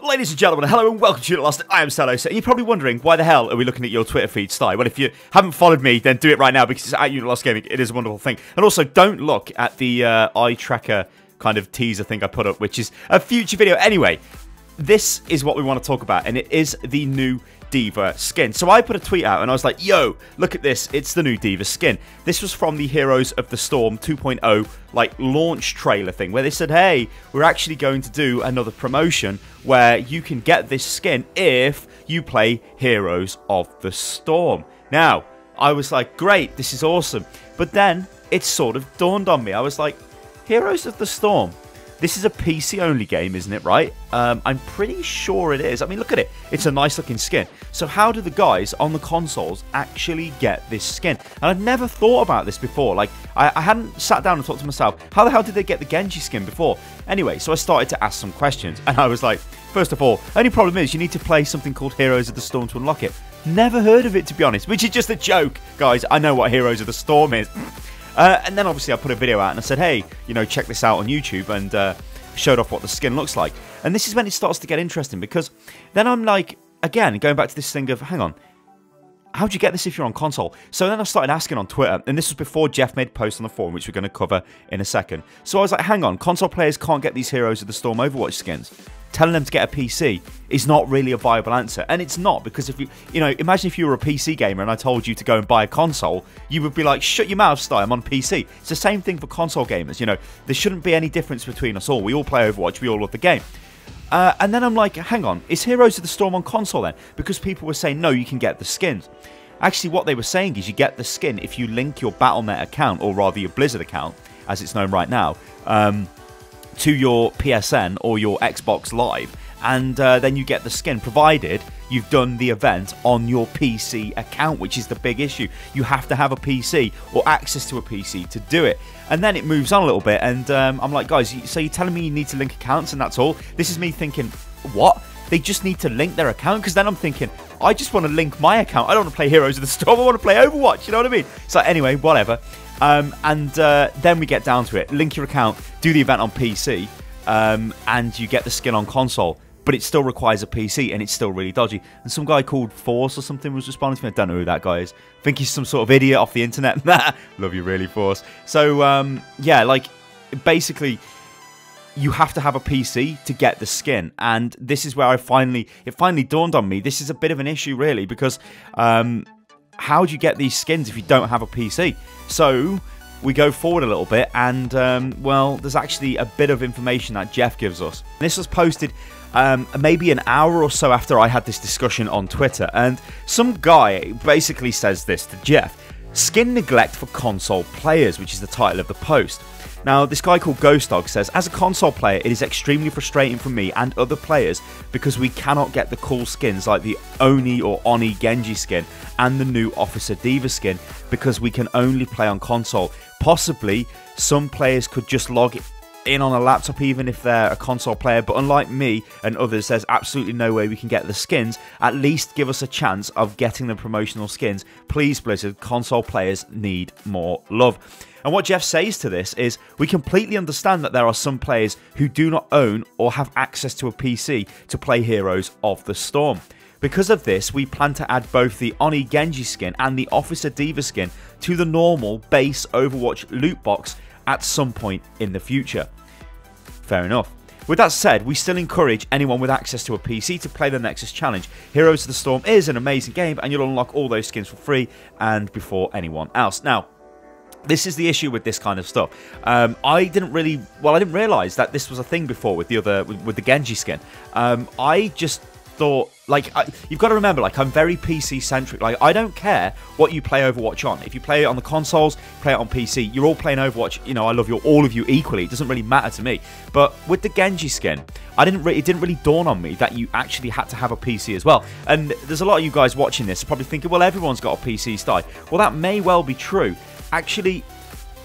Ladies and gentlemen, hello and welcome to the last. I am Stylosa, and you're probably wondering why the hell are we looking at your Twitter feed, Sty? Well, if you haven't followed me, then do it right now because it's at Lost Gaming. It is a wonderful thing. And also, don't look at the eye tracker kind of teaser thing I put up, which is a future video. Anyway, this is what we want to talk about, and it is the new D.Va skin. So I put a tweet out and I was like, yo, look at this, it's the new D.Va skin. This was from the Heroes of the Storm 2.0 like launch trailer thing where they said, hey, we're actually going to do another promotion where you can get this skin if you play Heroes of the Storm. Now, I was like, great, this is awesome. But then it sort of dawned on me. I was like, Heroes of the Storm, this is a PC-only game, isn't it, right? I'm pretty sure it is. I mean, look at it. It's a nice-looking skin. So how do the guys on the consoles actually get this skin? And I've never thought about this before. Like, I hadn't sat down and talked to myself, how the hell did they get the Genji skin before? Anyway, so I started to ask some questions. And I was like, first of all, only problem is you need to play something called Heroes of the Storm to unlock it. Never heard of it, to be honest, which is just a joke. Guys, I know what Heroes of the Storm is. And then obviously I put a video out and I said, hey, you know, check this out on YouTube, and showed off what the skin looks like. And this is when it starts to get interesting, because then I'm like, again, going back to this thing of, hang on, how'd you get this if you're on console? So then I started asking on Twitter, and this was before Jeff made a post on the forum, which we're going to cover in a second. So I was like, hang on, console players can't get these Heroes of the Storm Overwatch skins. Telling them to get a PC is not really a viable answer. And it's not, because if you know, imagine if you were a PC gamer and I told you to go and buy a console, you would be like, shut your mouth, Sty, I'm on PC. It's the same thing for console gamers, you know. There shouldn't be any difference between us all. We all play Overwatch, we all love the game. And then I'm like, hang on, is Heroes of the Storm on console then? Because people were saying, no, you can get the skins. Actually, what they were saying is you get the skin if you link your Battle.net account, or rather your Blizzard account, as it's known right now, to your PSN or your Xbox Live, and then you get the skin, provided you've done the event on your PC account, which is the big issue. You have to have a PC or access to a PC to do it. And then it moves on a little bit, and I'm like, guys, so you're telling me you need to link accounts and that's all? This is me thinking, what? They just need to link their account? Because then I'm thinking, I just want to link my account. I don't want to play Heroes of the Storm, I want to play Overwatch, you know what I mean? So anyway, whatever. Then we get down to it. Link your account, do the event on PC, and you get the skin on console. But it still requires a PC, and it's still really dodgy. And some guy called Force or something was responding to me. I don't know who that guy is. I think he's some sort of idiot off the internet. Love you really, Force. So, yeah, like, basically, you have to have a PC to get the skin. And this is where it finally dawned on me. This is a bit of an issue, really, because how do you get these skins if you don't have a PC? So we go forward a little bit, and well, there's actually a bit of information that Jeff gives us. This was posted maybe an hour or so after I had this discussion on Twitter, and some guy basically says this to Jeff: skin neglect for console players, which is the title of the post. Now, this guy called Ghost Dog says, as a console player, it is extremely frustrating for me and other players because we cannot get the cool skins like the Oni or Oni Genji skin and the new Officer D.Va skin because we can only play on console. Possibly, some players could just log in on a laptop even if they're a console player, but unlike me and others, there's absolutely no way we can get the skins. At least give us a chance of getting the promotional skins. Please, Blizzard, console players need more love. And what Jeff says to this is, we completely understand that there are some players who do not own or have access to a PC to play Heroes of the Storm. Because of this, we plan to add both the Oni Genji skin and the Officer D.Va skin to the normal base Overwatch loot box at some point in the future. Fair enough. With that said, we still encourage anyone with access to a PC to play the Nexus Challenge. Heroes of the Storm is an amazing game, and you'll unlock all those skins for free and before anyone else. Now, this is the issue with this kind of stuff. I didn't realise that this was a thing before with the Genji skin. I just thought, like, you've got to remember, like, I'm very PC centric. Like, I don't care what you play Overwatch on. If you play it on the consoles, play it on PC, you're all playing Overwatch. You know, I love all of you equally. It doesn't really matter to me. But with the Genji skin, it didn't really dawn on me that you actually had to have a PC as well. And there's a lot of you guys watching this probably thinking, well, everyone's got a PC style. Well, that may well be true. Actually,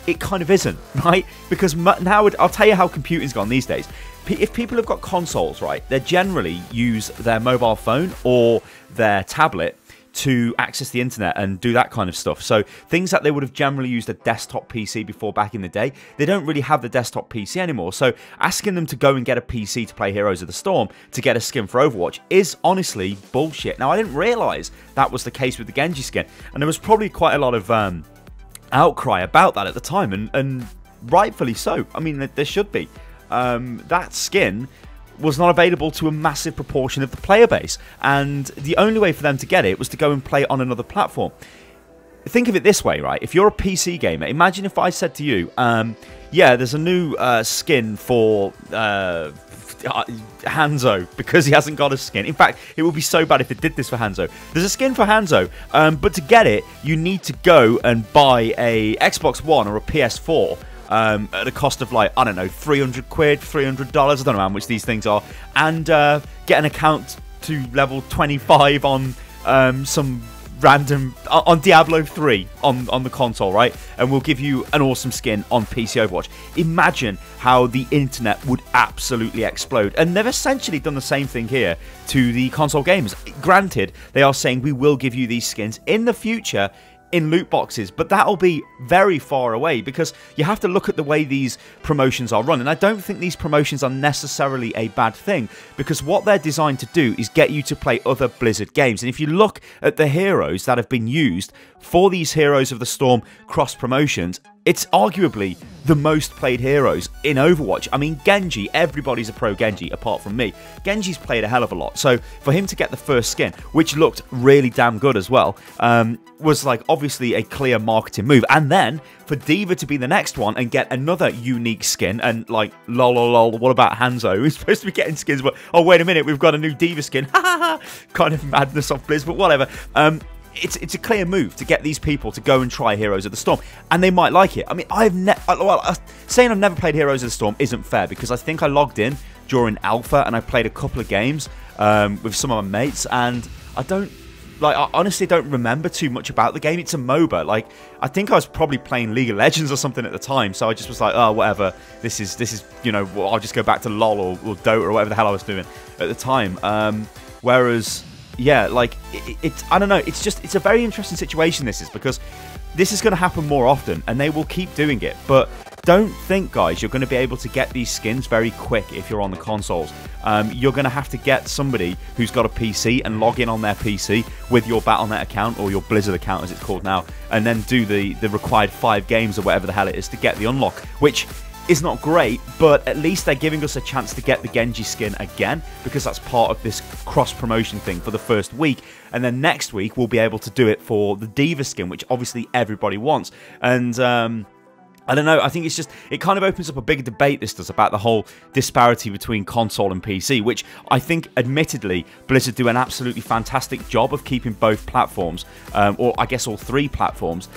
it kind of isn't, right? Because now, I'll tell you how computing's gone these days. If people have got consoles, right, they generally use their mobile phone or their tablet to access the internet and do that kind of stuff. So things that they would have generally used a desktop PC before back in the day, they don't really have the desktop PC anymore. So asking them to go and get a PC to play Heroes of the Storm to get a skin for Overwatch is honestly bullshit. Now, I didn't realise that was the case with the Genji skin, and there was probably quite a lot of outcry about that at the time, and rightfully so. I mean, there should be. That skin was not available to a massive proportion of the player base, and the only way for them to get it was to go and play it on another platform. Think of it this way, right? If you're a PC gamer, imagine if I said to you, yeah, there's a new skin for Hanzo, because he hasn't got a skin. In fact, it would be so bad if it did this for Hanzo. There's a skin for Hanzo, but to get it, you need to go and buy a Xbox One or a PS4 at a cost of, like, I don't know, 300 quid, $300, I don't know how much these things are, and get an account to level 25 on some random, on Diablo 3 on the console, right? And we'll give you an awesome skin on PC Overwatch. Imagine how the internet would absolutely explode. And they've essentially done the same thing here to the console gamers. Granted, they are saying we will give you these skins in the future in loot boxes, but that'll be very far away, because you have to look at the way these promotions are run. And I don't think these promotions are necessarily a bad thing, because what they're designed to do is get you to play other Blizzard games. And if you look at the heroes that have been used for these Heroes of the Storm cross promotions, it's arguably the most played heroes in Overwatch. I mean, Genji, everybody's a pro Genji apart from me. Genji's played a hell of a lot. So for him to get the first skin, which looked really damn good as well, was like obviously a clear marketing move. And then for D.Va to be the next one and get another unique skin, and like, lol, what about Hanzo? He's supposed to be getting skins, but oh, wait a minute, we've got a new D.Va skin. Kind of madness off Blizz, but whatever. It's a clear move to get these people to go and try Heroes of the Storm, and they might like it. I mean, saying I've never played Heroes of the Storm isn't fair, because I think I logged in during alpha and I played a couple of games with some of my mates, and I honestly don't remember too much about the game. It's a MOBA. Like, I think I was probably playing League of Legends or something at the time, so I just was like, oh, whatever. This is you know, I'll just go back to LoL or Dota or whatever the hell I was doing at the time. Whereas, yeah, like, I don't know, it's a very interesting situation, this is, because this is going to happen more often, and they will keep doing it, but don't think, guys, you're going to be able to get these skins very quick if you're on the consoles. You're going to have to get somebody who's got a PC and log in on their PC with your Battle.net account, or your Blizzard account as it's called now, and then do the required 5 games or whatever the hell it is to get the unlock, which is not great, but at least they're giving us a chance to get the Genji skin again, because that's part of this cross-promotion thing for the first week, and then next week we'll be able to do it for the D.Va skin, which obviously everybody wants. And I don't know, I think it kind of opens up a bigger debate, this does, about the whole disparity between console and PC, which I think, admittedly, Blizzard do an absolutely fantastic job of keeping both platforms, or I guess all 3 platforms,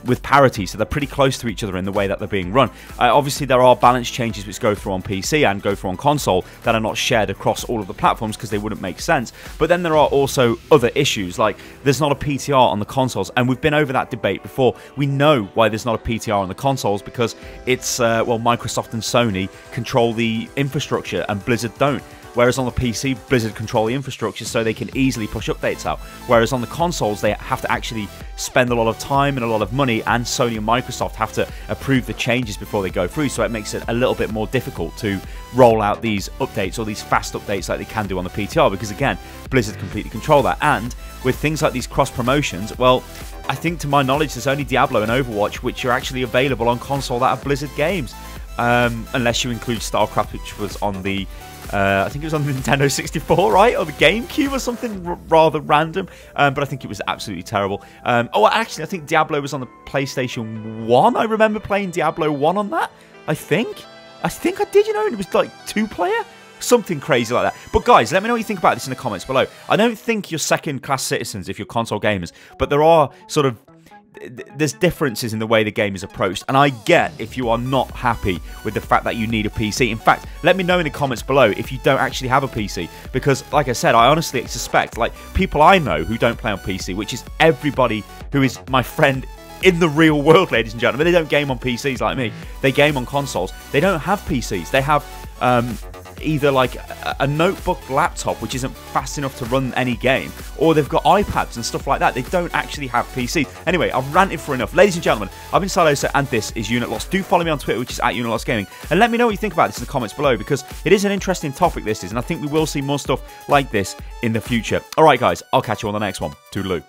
with parity, so they're pretty close to each other in the way that they're being run. Obviously, there are balance changes which go through on PC and go through on console that are not shared across all of the platforms, because they wouldn't make sense. But then there are also other issues, like there's not a PTR on the consoles, and we've been over that debate before. We know why there's not a PTR on the consoles, because it's, well, Microsoft and Sony control the infrastructure and Blizzard don't. Whereas on the PC, Blizzard control the infrastructure, so they can easily push updates out. Whereas on the consoles, they have to actually spend a lot of time and a lot of money, and Sony and Microsoft have to approve the changes before they go through, so it makes it a little bit more difficult to roll out these updates, or these fast updates like they can do on the PTR, because again, Blizzard completely control that. And with things like these cross promotions, well, I think to my knowledge, there's only Diablo and Overwatch which are actually available on console that are Blizzard games. Unless you include StarCraft, which was on the I think it was on the Nintendo 64, right? Or the GameCube or something rather random. But I think it was absolutely terrible. Oh, actually, I think Diablo was on the PlayStation 1. I remember playing Diablo 1 on that. I think I did, you know, and it was like 2-player. Something crazy like that. But guys, let me know what you think about this in the comments below. I don't think you're second-class citizens if you're console gamers, but there are sort of... there's differences in the way the game is approached, and I get if you are not happy with the fact that you need a PC. In fact, let me know in the comments below if you don't actually have a PC, because like I said, I honestly suspect, like, people I know who don't play on PC, which is everybody who is my friend in the real world, ladies and gentlemen. They don't game on PCs like me. They game on consoles. They don't have PCs. They have either like a notebook laptop which isn't fast enough to run any game, or they've got iPads and stuff like that. They don't actually have PCs. Anyway, I've ranted for enough. Ladies and gentlemen, I've been Stylosa, and this is Unit Loss. Do follow me on Twitter, which is @UnitLossGaming, and let me know what you think about this in the comments below, because it is an interesting topic, this is, and I think we will see more stuff like this in the future. Alright guys, I'll catch you on the next one. Toodaloo.